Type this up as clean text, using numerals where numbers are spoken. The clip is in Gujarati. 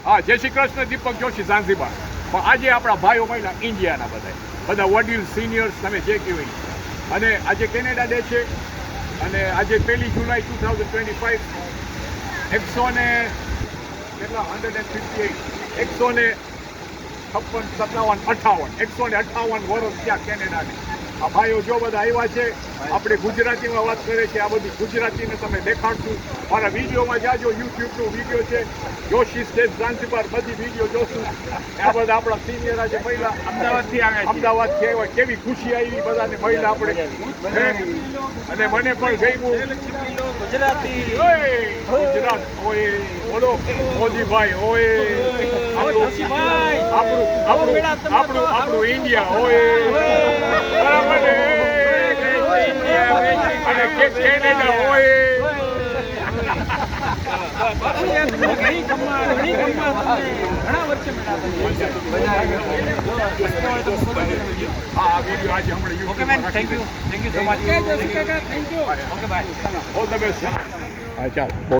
હા, જય શ્રી કૃષ્ણ. દીપક જોશી, ઝાંઝીબાર. પણ આજે આપણા ભાઈઓ મહિલા ઇન્ડિયાના બધા વડીલ સિનિયર્સ તમે જે કહેવાય, અને આજે કેનેડા ડે છે, અને આજે 1 જુલાઈ 2025 કેટલા 158 158 વર્ષ ત્યાં કેનેડાને. આ ભાઈઓ જો બધા આવ્યા છે, આપણે ગુજરાતીમાં વાત કરે છે. આ બધી ગુજરાતીને તમે દેખાડશું. મારા વિડીયોમાં જાજો, યુટ્યુબનો વિડીયો છે, જોશી સ્ટેટ ઝાંઝીબાર, બધી વિડીયો જોશું. આ બધા આપણા સિનિયર આજે મહિલા અમદાવાદથી આવ્યા. કેવી ખુશી આવી બધાને મહિલા આપણે, અને મને પણ ગમ્યું ગુજરાતી ગુજરાત. ઓય બોલો મોદીભાઈ, ઓય આપણું ઇન્ડિયા, ઓય બરાબર ને? અને કેનેડા, ઓય આ વિડીયો આજે હમણાં okay man, thank you so much. Okay bye. All the best. હા ચાલ.